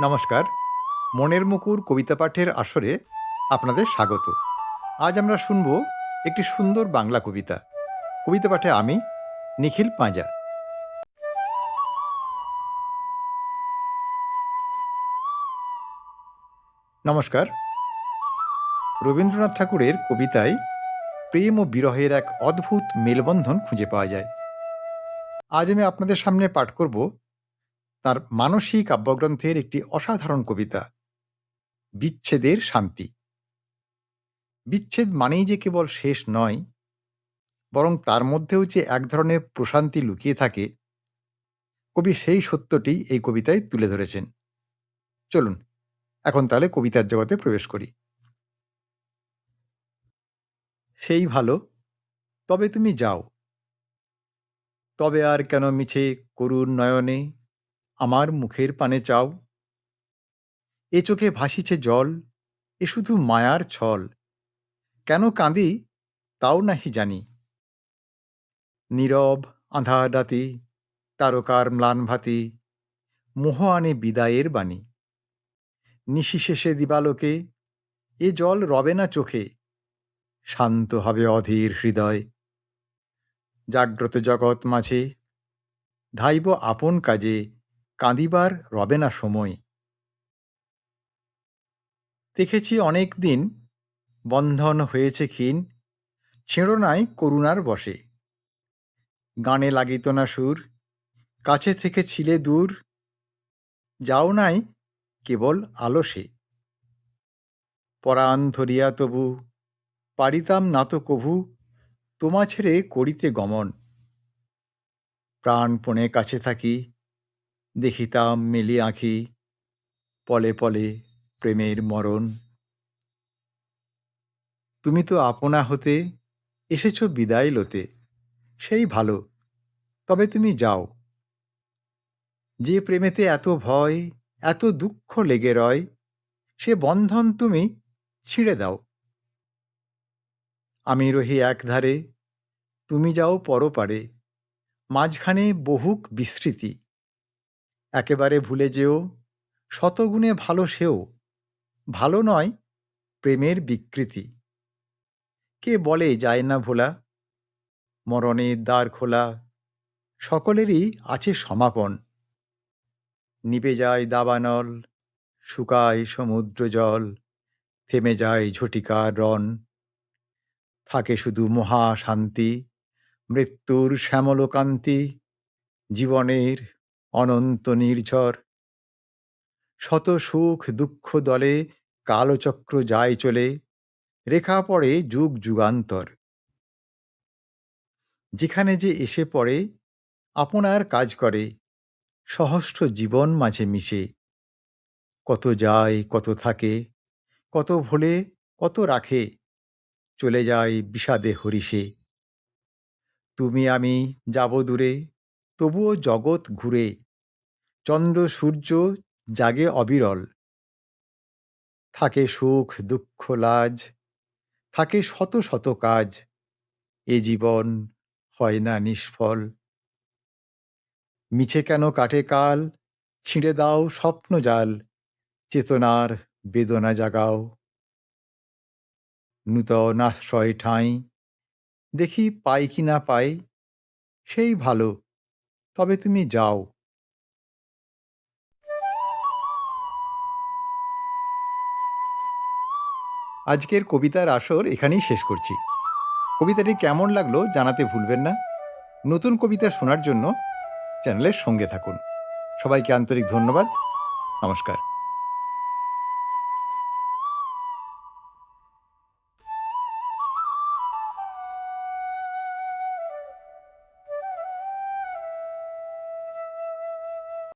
নমস্কার। মনের মুকুর কবিতা পাঠের আসরে আপনাদের স্বাগত। আজ আমরা শুনব একটি সুন্দর বাংলা কবিতা। কবিতা পাঠে আমি নিখিল পাঁজা। নমস্কার। রবীন্দ্রনাথ ঠাকুরের কবিতায় প্রেম ও বিরহের এক অদ্ভুত মেলবন্ধন খুঁজে পাওয়া যায়। আজ আমি আপনাদের সামনে পাঠ করব তার মানসী কাব্যগ্রন্থের একটি অসাধারণ কবিতা, বিচ্ছেদের শান্তি। বিচ্ছেদ মানেই যে কেবল শেষ নয়, বরং তার মধ্যেও যে এক ধরনের প্রশান্তি লুকিয়ে থাকে, কবি সেই সত্যটি এই কবিতায় তুলে ধরেছেন। চলুন এখন তাহলে কবিতার জগতে প্রবেশ করি। সেই ভালো, তবে তুমি যাও, তবে আর কেন মিছে করুণ নয়নে আমার মুখের পানে চাও। এ চোখে ভাসিছে জল, এ শুধু মায়ার ছল, কেন কাঁদি তাও নাহি জানি। নীরব আঁধার রাতি, তারকার ম্লান ভাতি, মোহ আনে বিদায়ের বাণী। নিশি শেষে দিবালোকে এ জল রবে না চোখে, শান্ত হবে অধীর হৃদয়। জাগ্রত জগৎ মাঝে ধাইব আপন কাজে, কাঁদিবার রবে না সময়। দেখেছি অনেক দিন বন্ধন হয়েছে ক্ষীণ, ছেঁড়ো নাই করুণার বশে। গানে লাগিত না সুর, কাছে থেকে ছিলে দূর, যাও নাই কেবল আলসে। পরাণ ধরিয়া তবু পারিতাম না তো কভু তোমা ছেড়ে করিতে গমন। প্রাণপণে কাছে থাকি, দেখিতাম মেলি আঁখি, পলে পলে প্রেমের মরণ। তুমি তো আপনা হতে এসেছ বিদায় লতে, সেই ভালো, তবে তুমি যাও। যে প্রেমেতে এত ভয়, এত দুঃখ লেগে রয়, সে বন্ধন তুমি ছিঁড়ে দাও। আমি রহি একধারে, তুমি যাও পরপারে, মাঝখানে বহুক বিস্মৃতি। একেবারে ভুলে যেও, শতগুণে ভালো সেও, ভালো নয় প্রেমের বিকৃতি। কে বলে যায় না ভোলা, মরণের দ্বার খোলা, সকলেরই আছে সমাপন। নিবে যায় দাবানল, শুকায় সমুদ্র জল, থেমে যায় ঝটিকার রণ। থাকে শুধু মহা শান্তি, মৃত্যুর শ্যামলকান্তি, জীবনের অনন্ত নির্ঝর। শত সুখ দুঃখ দলে কালচক্র যায় চলে, রেখা পড়ে যুগ যুগান্তর। যেখানে যে এসে পড়ে আপনার কাজ করে, সহস্র জীবন মাঝে মিশে। কত যায় কত থাকে, কত ভোলে কত রাখে, চলে যায় বিষাদে হরিষে। তুমি আমি যাব দূরে, তবুও জগৎ ঘুরে, চন্দ্র সূর্য জাগে অবিরল। থাকে সুখ দুঃখ লাজ, থাকে শত শত কাজ, এ জীবন হয় না নিষ্ফল। মিছে কেন কাটে কাল, ছিঁড়ে দাও স্বপ্ন জাল, চেতনার বেদনা জাগাও। নূতন আশ্রয় ঠাঁই, দেখি পাই কি না পাই, সেই ভালো, তবে তুমি যাও। আজকের কবিতার আসর এখানেই শেষ করছি। কবিতাটি কেমন লাগলো জানাতে ভুলবেন না। নতুন কবিতা শোনার জন্য চ্যানেলের সঙ্গে থাকুন। সবাইকে আন্তরিক ধন্যবাদ। নমস্কার।